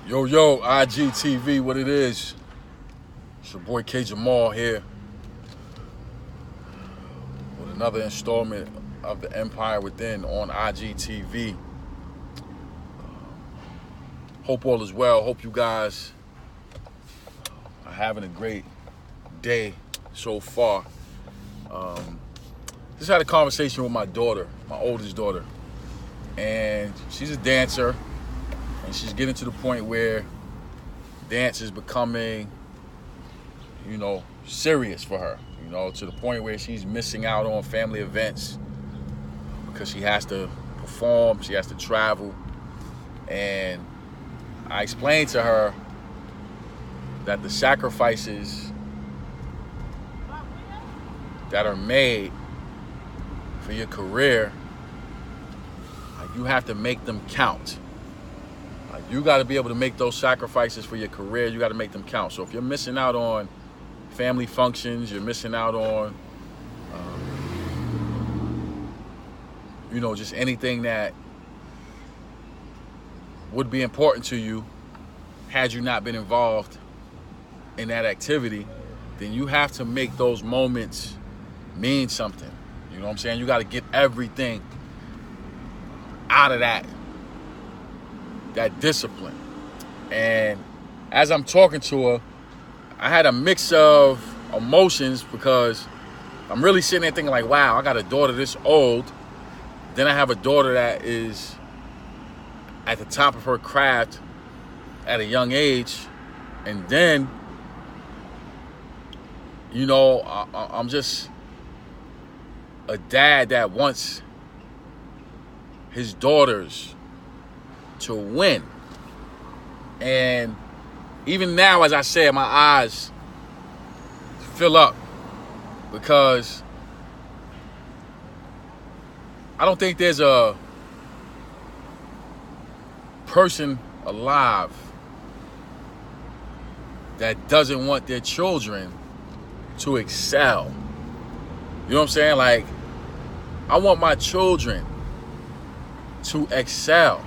Yo, IGTV, what it is? It's your boy K Jamal here with another installment of the Empire Within on IGTV. Hope all is well. Hope you guys are having a great day so far. Just had a conversation with my daughter, my oldest daughter, and she's a dancer, and she's getting to the point where dance is becoming, serious for her, to the point where she's missing out on family events because she has to perform, she has to travel. And I explained to her that the sacrifices that are made for your career, you have to make them count. You got to be able to make those sacrifices for your career. You got to make them count. So if you're missing out on family functions, you're missing out on, just anything that would be important to you had you not been involved in that activity, then you have to make those moments mean something. You know what I'm saying? You got to get everything out of that discipline. And as I'm talking to her, I had a mix of emotions because I'm really sitting there thinking like, wow, I got a daughter this old. Then I have a daughter that is at the top of her craft at a young age. And then, I'm just a dad that wants his daughters to win. And even now, as I said, my eyes fill up because I don't think there's a person alive that doesn't want their children to excel. You know what I'm saying? Like, I want my children to excel.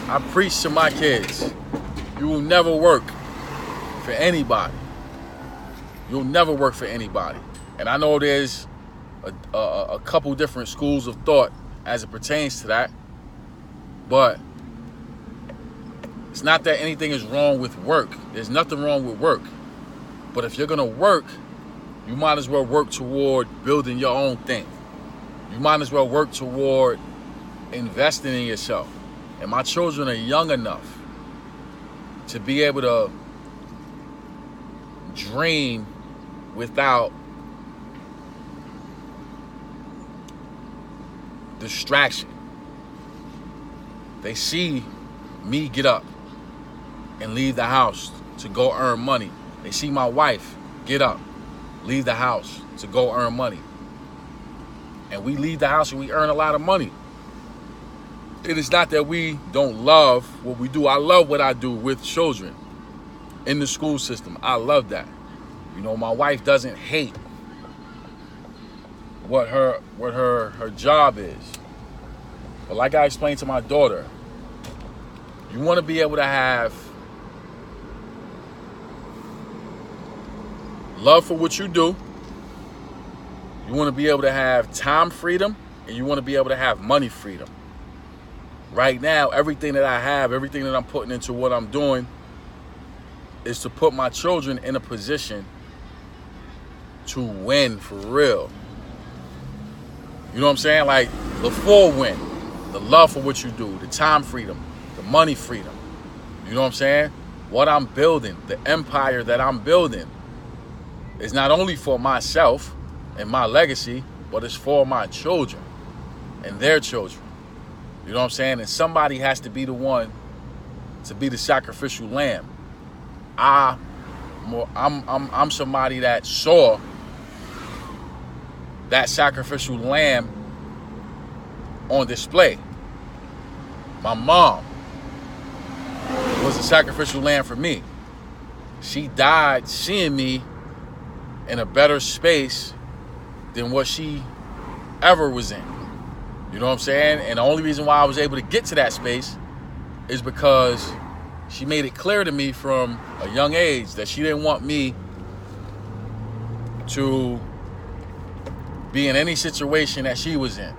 I preach to my kids, you will never work for anybody. You'll never work for anybody. And I know there's a couple different schools of thought as it pertains to that. But it's not that anything is wrong with work. There's nothing wrong with work. But if you're going to work, you might as well work toward building your own thing. You might as well work toward investing in yourself. And my children are young enough to be able to dream without distraction. They see me get up and leave the house to go earn money. They see my wife get up, leave the house to go earn money. And we leave the house and we earn a lot of money. It is not that we don't love what we do. I love what I do with children in the school system. I love that. My wife doesn't hate what her job is. But like I explained to my daughter, you want to be able to have love for what you do. You want to be able to have time freedom, and you want to be able to have money freedom. Right now, everything that I have, everything that I'm putting into what I'm doing is to put my children in a position to win for real. You know what I'm saying? Like the full win, the love for what you do, the time freedom, the money freedom. You know what I'm saying? What I'm building, the empire that I'm building is not only for myself and my legacy, but it's for my children and their children. You know what I'm saying? And somebody has to be the one to be the sacrificial lamb. I'm somebody that saw that sacrificial lamb on display. My mom was a sacrificial lamb for me. She died seeing me in a better space than what she ever was in. You know what I'm saying? And the only reason why I was able to get to that space is because she made it clear to me from a young age that she didn't want me to be in any situation that she was in.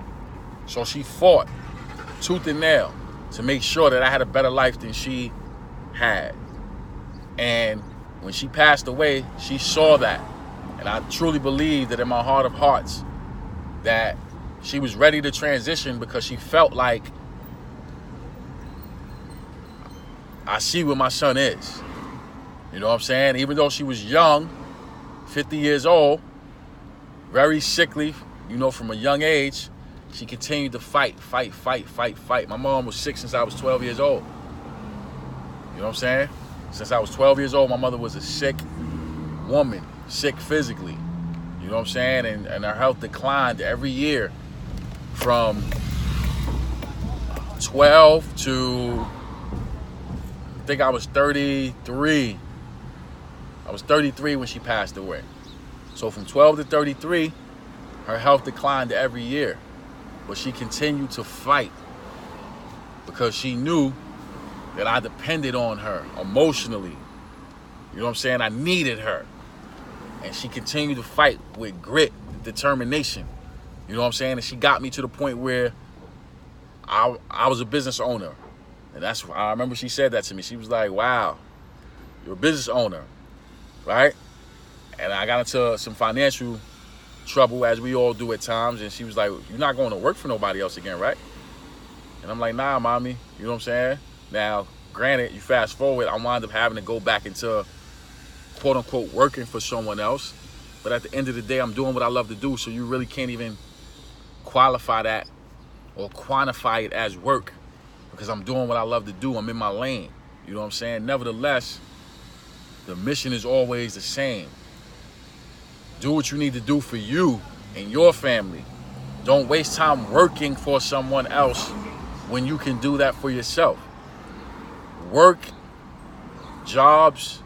So she fought tooth and nail to make sure that I had a better life than she had. And when she passed away, she saw that. And I truly believe that in my heart of hearts that she was ready to transition, because she felt like, I see where my son is. You know what I'm saying? Even though she was young, 50 years old, very sickly, from a young age, she continued to fight. My mom was sick since I was 12 years old. You know what I'm saying? Since I was 12 years old, my mother was a sick woman, sick physically. You know what I'm saying? And her health declined every year from 12 to, I think I was 33. I was 33 when she passed away. So from 12 to 33, her health declined every year. But she continued to fight because she knew that I depended on her emotionally. You know what I'm saying? I needed her. And she continued to fight with grit, determination. You know what I'm saying? And she got me to the point where I was a business owner. And I remember she said that to me. She was like, wow, you're a business owner, right? And I got into some financial trouble, as we all do at times. And she was like, you're not going to work for nobody else again, right? And I'm like, nah, mommy. You know what I'm saying? Now, granted, you fast forward, I wound up having to go back into, quote unquote, working for someone else. But at the end of the day, I'm doing what I love to do. So you really can't even qualify that or quantify it as work, because I'm doing what I love to do. I'm in my lane. You know what I'm saying? Nevertheless, the mission is always the same. Do what you need to do for you and your family. Don't waste time working for someone else when you can do that for yourself. Work, jobs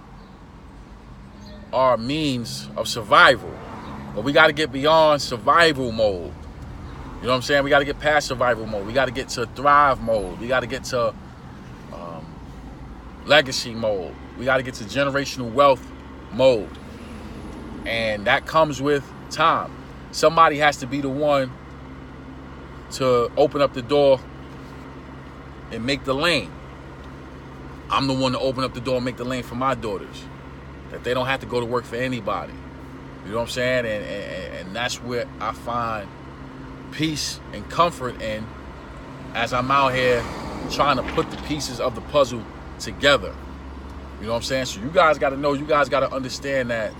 are a means of survival, but we got to get beyond survival mode. You know what I'm saying? We got to get past survival mode. We got to get to thrive mode. We got to get to legacy mode. We got to get to generational wealth mode. And that comes with time. Somebody has to be the one to open up the door and make the lane. I'm the one to open up the door and make the lane for my daughters, that they don't have to go to work for anybody. You know what I'm saying? And that's where I find peace and comfort in, as I'm out here trying to put the pieces of the puzzle together. You know what I'm saying? So you guys got to know, you guys got to understand that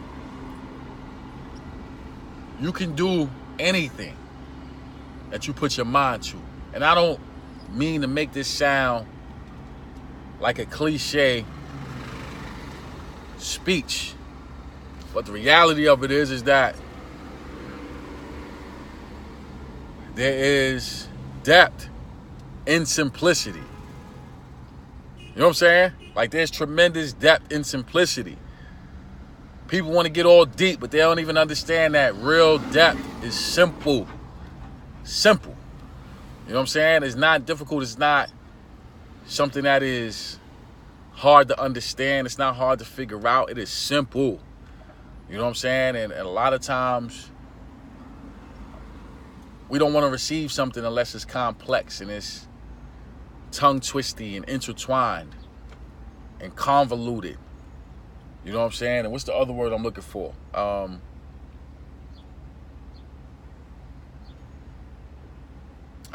you can do anything that you put your mind to. And I don't mean to make this sound like a cliche speech, but the reality of it is that there is depth in simplicity. You know what I'm saying? Like, there's tremendous depth in simplicity. People want to get all deep, but they don't even understand that real depth is simple. Simple. You know what I'm saying? It's not difficult. It's not something that is hard to understand. It's not hard to figure out. It is simple. You know what I'm saying? And a lot of times, we don't want to receive something unless it's complex and it's tongue-twisty and intertwined and convoluted. You know what I'm saying? And what's the other word I'm looking for? I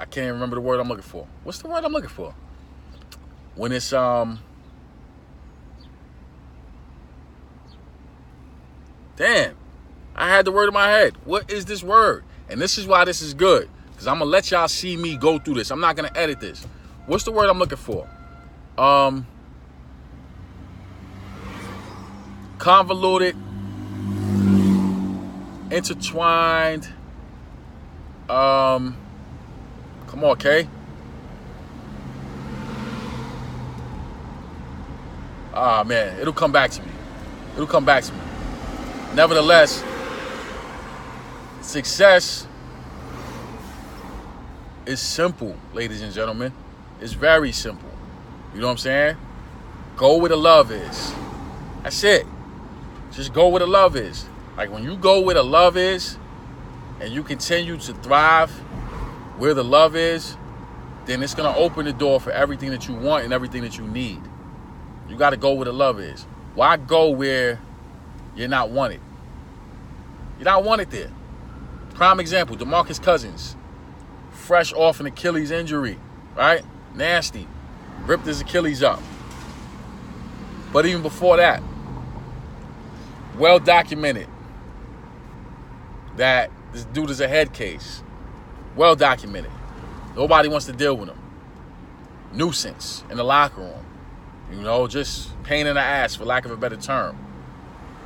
can't even remember the word I'm looking for. What's the word I'm looking for? When it's damn, I had the word in my head. What is this word? And this is why this is good, because I'm gonna let y'all see me go through this. I'm not gonna edit this. What's the word I'm looking for? Convoluted, intertwined. Come on, Kay. Ah, man, it'll come back to me. It'll come back to me. Nevertheless, success is simple, ladies and gentlemen. It's very simple. You know what I'm saying? Go where the love is. That's it. Just go where the love is. Like when you go where the love is and you continue to thrive where the love is, then it's going to open the door for everything that you want and everything that you need. You got to go where the love is. Why go where you're not wanted? You're not wanted there. Prime example, DeMarcus Cousins. Fresh off an Achilles injury, right? Nasty. Ripped his Achilles up. But even before that, well documented that this dude is a head case. Well documented. Nobody wants to deal with him. Nuisance in the locker room. You know, just pain in the ass, for lack of a better term.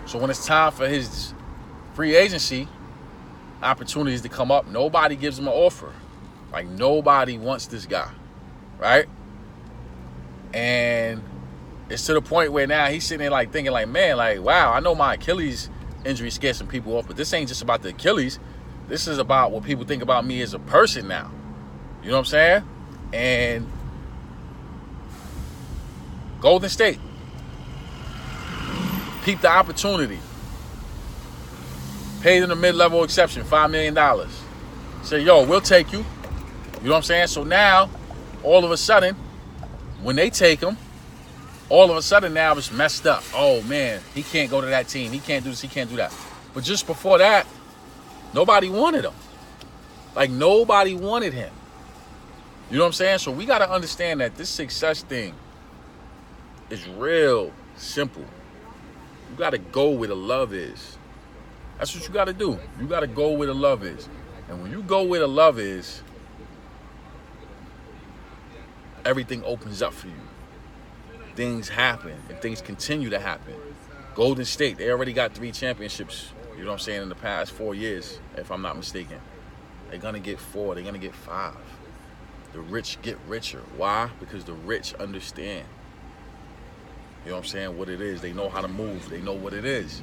So when it's time for his free agency opportunities to come up, nobody gives him an offer. Like, nobody wants this guy, right? And it's to the point where now he's sitting there like thinking like, man, like, wow, I know my Achilles injury scared some people off, but this ain't just about the Achilles. This is about what people think about me as a person now. You know what I'm saying? And Golden State, peep the opportunity. Paid them a mid-level exception, $5 million. Say, yo, we'll take you. You know what I'm saying? So now, all of a sudden, when they take him, all of a sudden now it's messed up. Oh, man, he can't go to that team. He can't do this. He can't do that. But just before that, nobody wanted him. Like, nobody wanted him. You know what I'm saying? So we got to understand that this success thing is real simple. You got to go where the love is. That's what you got to do. You got to go where the love is. And when you go where the love is, everything opens up for you. Things happen and things continue to happen. Golden State, they already got 3 championships, you know what I'm saying, in the past 4 years, if I'm not mistaken. They're going to get 4. They're going to get 5. The rich get richer. Why? Because the rich understand. You know what I'm saying? What it is. They know how to move. They know what it is.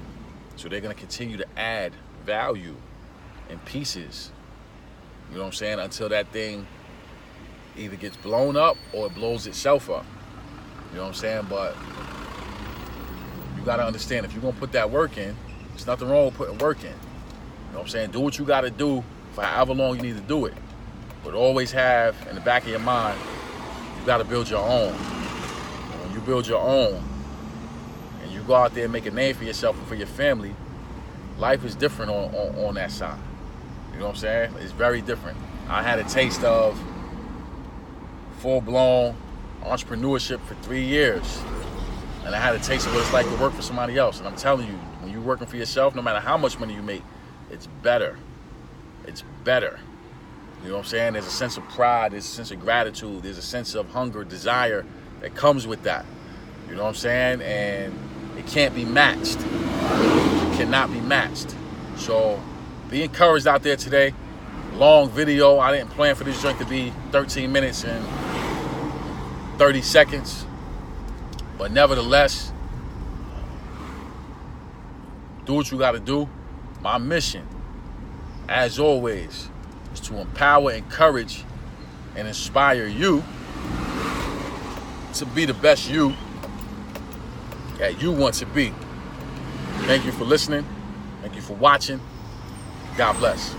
So they're going to continue to add value and pieces. You know what I'm saying? Until that thing either gets blown up or it blows itself up. You know what I'm saying? But you got to understand, if you're going to put that work in, there's nothing wrong with putting work in. You know what I'm saying? Do what you got to do for however long you need to do it. But always have in the back of your mind, you got to build your own. And when you build your own and you go out there and make a name for yourself and for your family, life is different on that side. You know what I'm saying? It's very different. I had a taste of full-blown entrepreneurship for 3 years. And I had a taste of what it's like to work for somebody else. And I'm telling you, when you're working for yourself, no matter how much money you make, it's better. It's better. You know what I'm saying? There's a sense of pride, there's a sense of gratitude, there's a sense of hunger, desire that comes with that. You know what I'm saying? And it can't be matched. It cannot be matched. So be encouraged out there today. Long video. I didn't plan for this joint to be 13 minutes and 30 seconds. But nevertheless, do what you got to do. My mission, as always, is to empower, encourage, and inspire you to be the best you that you want to be. Thank you for listening. Thank you for watching. God bless.